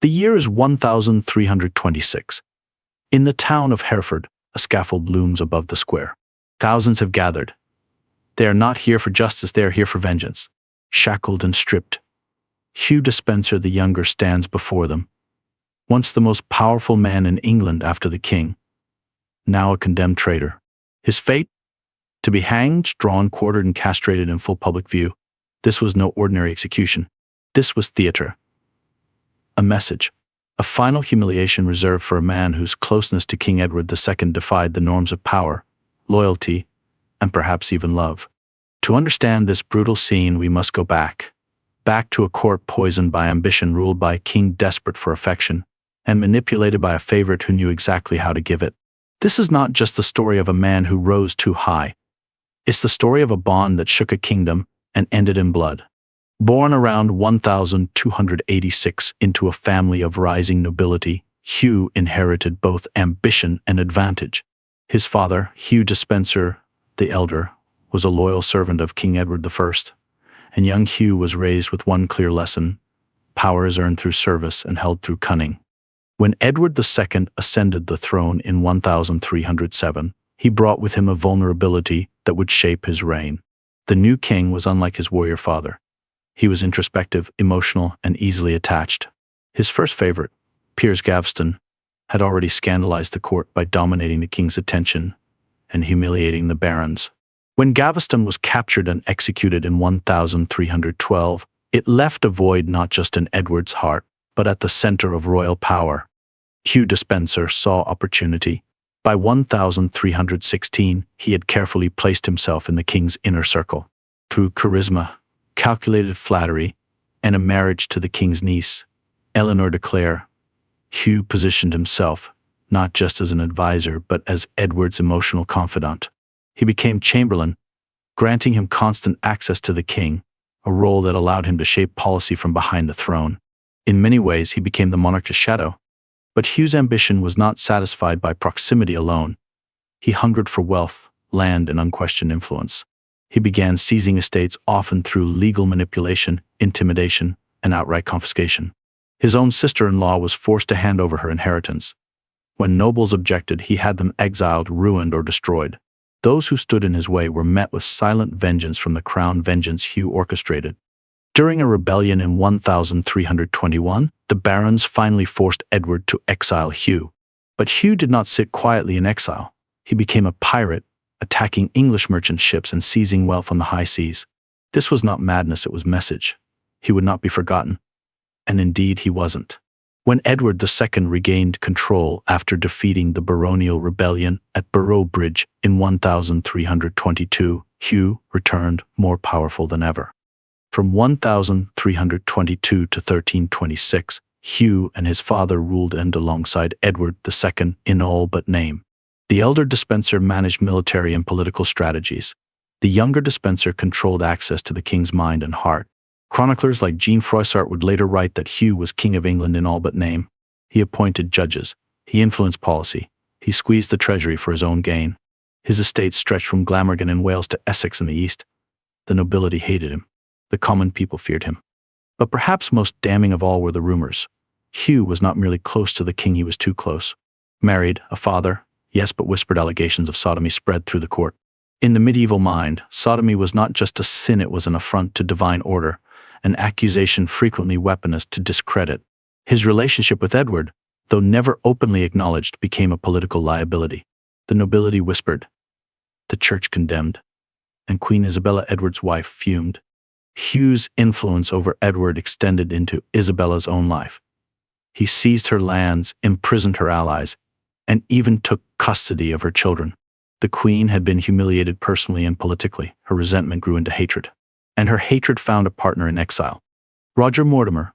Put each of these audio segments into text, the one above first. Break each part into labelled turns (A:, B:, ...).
A: The year is 1326. In the town of Hereford, a scaffold looms above the square. Thousands have gathered. They are not here for justice, they are here for vengeance. Shackled and stripped, Hugh Despenser the Younger stands before them. Once the most powerful man in England after the king, now a condemned traitor. His fate? To be hanged, drawn, quartered, and castrated in full public view. This was no ordinary execution. This was theater. A message. A final humiliation reserved for a man whose closeness to King Edward II defied the norms of power, loyalty, and perhaps even love. To understand this brutal scene, we must go back to a court poisoned by ambition, ruled by a king desperate for affection, and manipulated by a favorite who knew exactly how to give it. This is not just the story of a man who rose too high. It's the story of a bond that shook a kingdom and ended in blood. Born around 1286 into a family of rising nobility, Hugh inherited both ambition and advantage. His father, Hugh Despenser the Elder, was a loyal servant of King Edward I, and young Hugh was raised with one clear lesson: power is earned through service and held through cunning. When Edward II ascended the throne in 1307, he brought with him a vulnerability that would shape his reign. The new king was unlike his warrior father. He was introspective, emotional, and easily attached. His first favorite, Piers Gaveston, had already scandalized the court by dominating the king's attention and humiliating the barons. When Gaveston was captured and executed in 1312, it left a void not just in Edward's heart, but at the center of royal power. Hugh Despenser saw opportunity. By 1316, he had carefully placed himself in the king's inner circle. Through charisma, calculated flattery, and a marriage to the king's niece, Eleanor de Clare, Hugh positioned himself not just as an advisor, but as Edward's emotional confidant. He became chamberlain, granting him constant access to the king, a role that allowed him to shape policy from behind the throne. In many ways, he became the monarch's shadow. But Hugh's ambition was not satisfied by proximity alone. He hungered for wealth, land, and unquestioned influence. He began seizing estates, often through legal manipulation, intimidation, and outright confiscation. His own sister-in-law was forced to hand over her inheritance. When nobles objected, he had them exiled, ruined, or destroyed. Those who stood in his way were met with silent vengeance from the crown, vengeance Hugh orchestrated. During a rebellion in 1321, the barons finally forced Edward to exile Hugh. But Hugh did not sit quietly in exile. He became a pirate, attacking English merchant ships and seizing wealth on the high seas. This was not madness, it was message. He would not be forgotten. And indeed he wasn't. When Edward II regained control after defeating the baronial rebellion at Boroughbridge in 1322, Hugh returned more powerful than ever. From 1322 to 1326, Hugh and his father ruled alongside Edward II in all but name. The elder Despenser managed military and political strategies. The younger Despenser controlled access to the king's mind and heart. Chroniclers like Jean Froissart would later write that Hugh was king of England in all but name. He appointed judges. He influenced policy. He squeezed the treasury for his own gain. His estates stretched from Glamorgan in Wales to Essex in the east. The nobility hated him. The common people feared him. But perhaps most damning of all were the rumors. Hugh was not merely close to the king, he was too close. Married, a father, yes, but whispered allegations of sodomy spread through the court. In the medieval mind, sodomy was not just a sin, it was an affront to divine order, an accusation frequently weaponized to discredit. His relationship with Edward, though never openly acknowledged, became a political liability. The nobility whispered, the church condemned, and Queen Isabella, Edward's wife, fumed. Hugh's influence over Edward extended into Isabella's own life. He seized her lands, imprisoned her allies, and even took custody of her children. The queen had been humiliated personally and politically. Her resentment grew into hatred. And her hatred found a partner in exile. Roger Mortimer,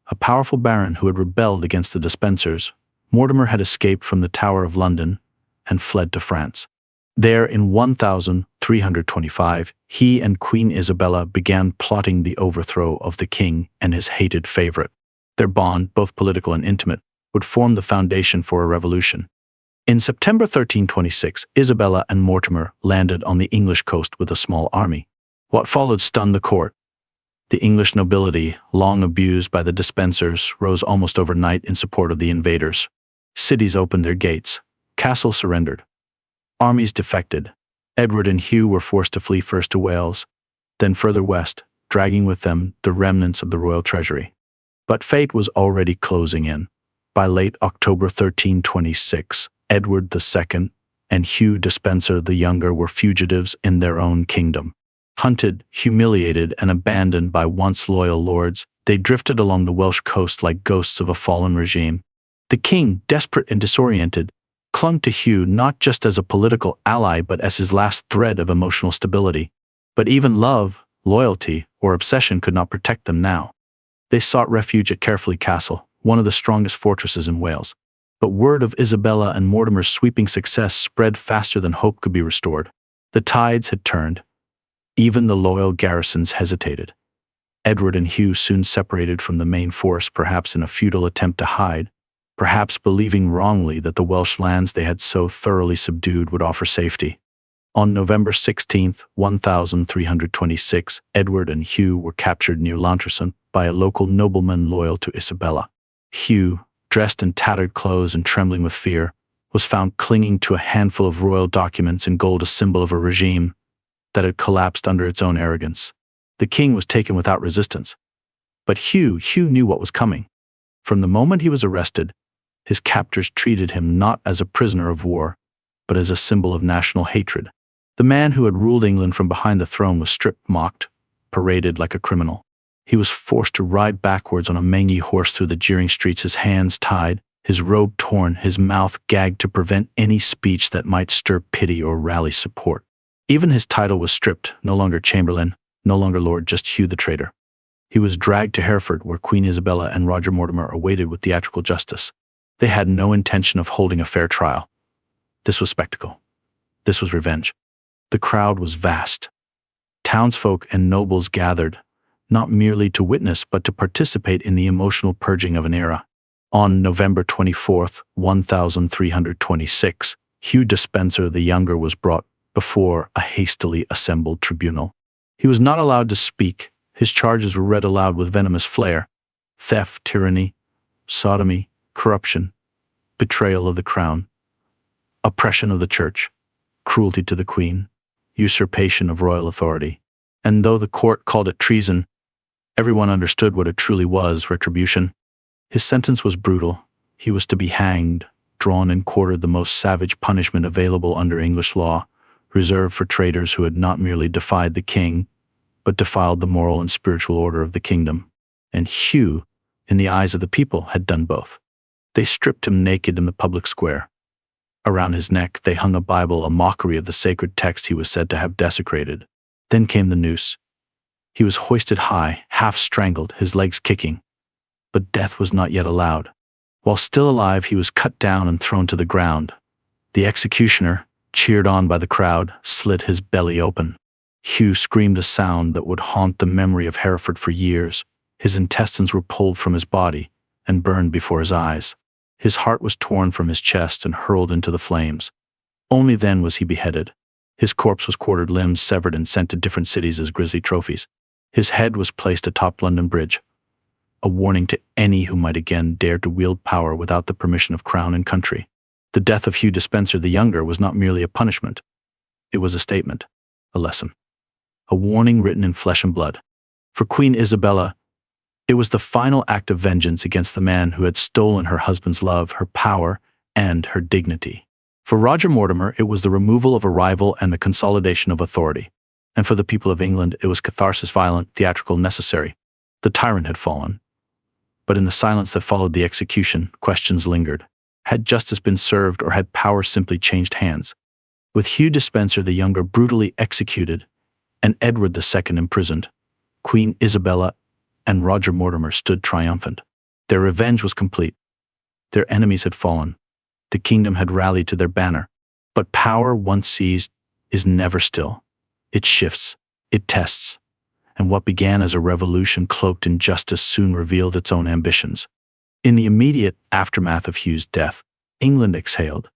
A: a powerful baron who had rebelled against the Despensers. Mortimer had escaped from the Tower of London and fled to France. There, in 1325, he and Queen Isabella began plotting the overthrow of the king and his hated favorite. Their bond, both political and intimate, would form the foundation for a revolution. In September 1326, Isabella and Mortimer landed on the English coast with a small army. What followed stunned the court. The English nobility, long abused by the Despensers, rose almost overnight in support of the invaders. Cities opened their gates. Castles surrendered. Armies defected. Edward and Hugh were forced to flee first to Wales, then further west, dragging with them the remnants of the royal treasury. But fate was already closing in. By late October 1326, Edward II and Hugh Despenser the Younger were fugitives in their own kingdom. Hunted, humiliated, and abandoned by once loyal lords, they drifted along the Welsh coast like ghosts of a fallen regime. The king, desperate and disoriented, clung to Hugh not just as a political ally but as his last thread of emotional stability. But even love, loyalty, or obsession could not protect them now. They sought refuge at Caerphilly Castle, one of the strongest fortresses in Wales. But word of Isabella and Mortimer's sweeping success spread faster than hope could be restored. The tides had turned. Even the loyal garrisons hesitated. Edward and Hugh soon separated from the main force, perhaps in a futile attempt to hide, perhaps believing wrongly that the Welsh lands they had so thoroughly subdued would offer safety. On November 16, 1326, Edward and Hugh were captured near Launceston by a local nobleman loyal to Isabella. Hugh, dressed in tattered clothes and trembling with fear, was found clinging to a handful of royal documents in gold, a symbol of a regime that had collapsed under its own arrogance. The king was taken without resistance. But Hugh knew what was coming. From the moment he was arrested, his captors treated him not as a prisoner of war, but as a symbol of national hatred. The man who had ruled England from behind the throne was stripped, mocked, paraded like a criminal. He was forced to ride backwards on a mangy horse through the jeering streets, his hands tied, his robe torn, his mouth gagged to prevent any speech that might stir pity or rally support. Even his title was stripped, no longer Chamberlain, no longer Lord, just Hugh the traitor. He was dragged to Hereford, where Queen Isabella and Roger Mortimer awaited with theatrical justice. They had no intention of holding a fair trial. This was spectacle. This was revenge. The crowd was vast. Townsfolk and nobles gathered, not merely to witness but to participate in the emotional purging of an era. On November 24, 1326, Hugh Despenser the Younger was brought before a hastily assembled tribunal. He was not allowed to speak. His charges were read aloud with venomous flair: theft, tyranny, sodomy, corruption, betrayal of the crown, oppression of the church, cruelty to the queen, usurpation of royal authority. And though the court called it treason, everyone understood what it truly was: retribution. His sentence was brutal. He was to be hanged, drawn and quartered, the most savage punishment available under English law, reserved for traitors who had not merely defied the king, but defiled the moral and spiritual order of the kingdom. And Hugh, in the eyes of the people, had done both. They stripped him naked in the public square. Around his neck they hung a Bible, a mockery of the sacred text he was said to have desecrated. Then came the noose. He was hoisted high, half strangled, his legs kicking. But death was not yet allowed. While still alive, he was cut down and thrown to the ground. The executioner, cheered on by the crowd, slit his belly open. Hugh screamed a sound that would haunt the memory of Hereford for years. His intestines were pulled from his body and burned before his eyes. His heart was torn from his chest and hurled into the flames. Only then was he beheaded. His corpse was quartered, limbs severed, and sent to different cities as grisly trophies. His head was placed atop London Bridge, a warning to any who might again dare to wield power without the permission of crown and country. The death of Hugh Despenser the Younger was not merely a punishment. It was a statement, a lesson, a warning written in flesh and blood. For Queen Isabella, it was the final act of vengeance against the man who had stolen her husband's love, her power, and her dignity. For Roger Mortimer, it was the removal of a rival and the consolidation of authority. And for the people of England, it was catharsis, violent, theatrical, necessary. The tyrant had fallen. But in the silence that followed the execution, questions lingered. Had justice been served, or had power simply changed hands? With Hugh Despenser the Younger brutally executed and Edward II imprisoned, Queen Isabella and Roger Mortimer stood triumphant. Their revenge was complete. Their enemies had fallen. The kingdom had rallied to their banner. But power, once seized, is never still. It shifts. It tests. And what began as a revolution cloaked in justice soon revealed its own ambitions. In the immediate aftermath of Hugh's death, England exhaled.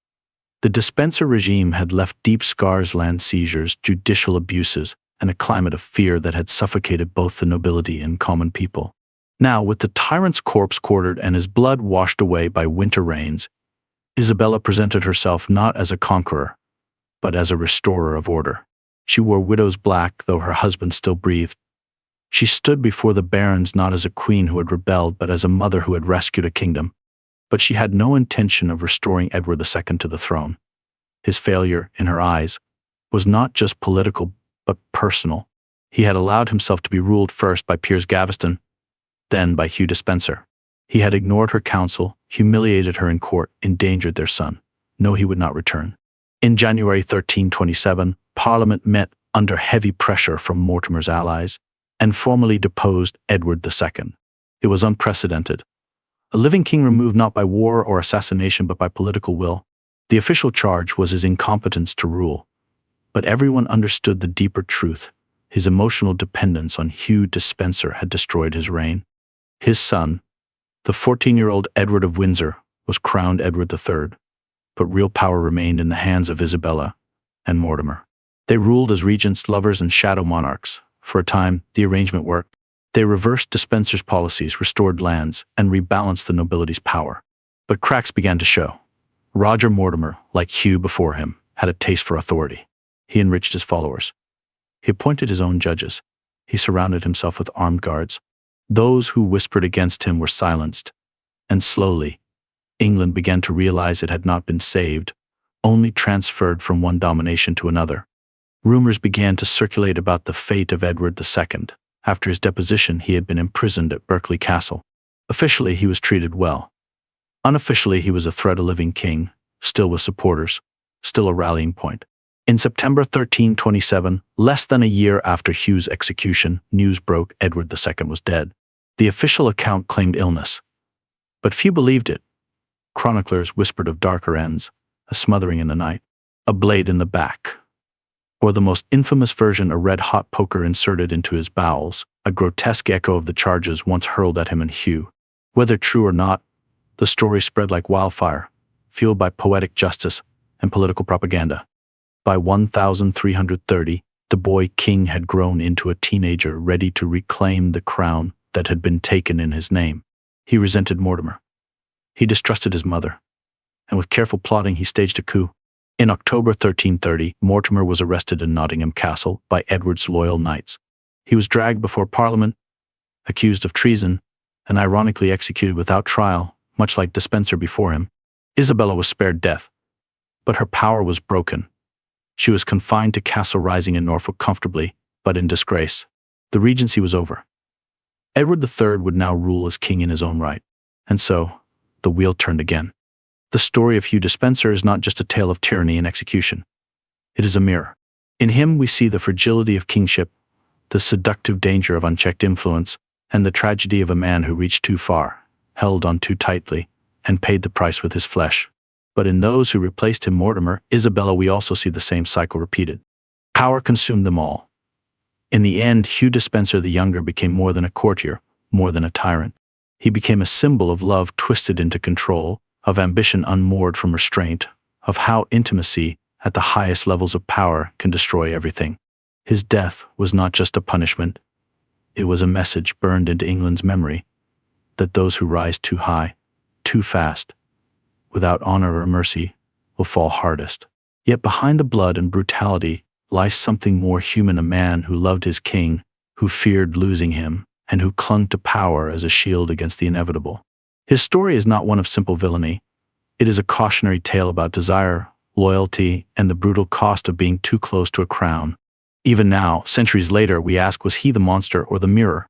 A: The Despenser regime had left deep scars: land seizures, judicial abuses, and a climate of fear that had suffocated both the nobility and common people. Now, with the tyrant's corpse quartered and his blood washed away by winter rains, Isabella presented herself not as a conqueror, but as a restorer of order. She wore widow's black, though her husband still breathed. She stood before the barons not as a queen who had rebelled, but as a mother who had rescued a kingdom. But she had no intention of restoring Edward II to the throne. His failure, in her eyes, was not just political, but personal. He had allowed himself to be ruled first by Piers Gaveston, then by Hugh Despenser. He had ignored her counsel, humiliated her in court, endangered their son. No, he would not return. In January 1327, Parliament met under heavy pressure from Mortimer's allies and formally deposed Edward II. It was unprecedented. A living king removed not by war or assassination but by political will. The official charge was his incompetence to rule. But everyone understood the deeper truth. His emotional dependence on Hugh Despenser had destroyed his reign. His son, the 14-year-old Edward of Windsor, was crowned Edward III, but real power remained in the hands of Isabella and Mortimer. They ruled as regents, lovers, and shadow monarchs. For a time, the arrangement worked. They reversed Despenser's policies, restored lands, and rebalanced the nobility's power. But cracks began to show. Roger Mortimer, like Hugh before him, had a taste for authority. He enriched his followers. He appointed his own judges. He surrounded himself with armed guards. Those who whispered against him were silenced. And slowly, England began to realize it had not been saved, only transferred from one domination to another. Rumors began to circulate about the fate of Edward II. After his deposition, he had been imprisoned at Berkeley Castle. Officially, he was treated well. Unofficially, he was a threat, a living king, still with supporters, still a rallying point. In September 1327, less than a year after Hugh's execution, news broke Edward II was dead. The official account claimed illness, but few believed it. Chroniclers whispered of darker ends, a smothering in the night, a blade in the back, or the most infamous version, a red-hot poker inserted into his bowels, a grotesque echo of the charges once hurled at him and Hugh. Whether true or not, the story spread like wildfire, fueled by poetic justice and political propaganda. By 1330, the boy king had grown into a teenager ready to reclaim the crown that had been taken in his name. He resented Mortimer. He distrusted his mother, and with careful plotting he staged a coup. In October 1330, Mortimer was arrested in Nottingham Castle by Edward's loyal knights. He was dragged before Parliament, accused of treason, and ironically executed without trial, much like Despenser before him. Isabella was spared death, but her power was broken. She was confined to Castle Rising in Norfolk comfortably, but in disgrace. The Regency was over. Edward III would now rule as king in his own right, and so the wheel turned again. The story of Hugh Despenser is not just a tale of tyranny and execution. It is a mirror. In him we see the fragility of kingship, the seductive danger of unchecked influence, and the tragedy of a man who reached too far, held on too tightly, and paid the price with his flesh. But in those who replaced him, Mortimer, Isabella, we also see the same cycle repeated. Power consumed them all. In the end, Hugh Despenser the Younger became more than a courtier, more than a tyrant. He became a symbol of love twisted into control, of ambition unmoored from restraint, of how intimacy at the highest levels of power can destroy everything. His death was not just a punishment. It was a message burned into England's memory that those who rise too high, too fast, without honor or mercy, will fall hardest. Yet behind the blood and brutality lies something more human, a man who loved his king, who feared losing him, and who clung to power as a shield against the inevitable. His story is not one of simple villainy. It is a cautionary tale about desire, loyalty, and the brutal cost of being too close to a crown. Even now, centuries later, we ask, was he the monster or the mirror?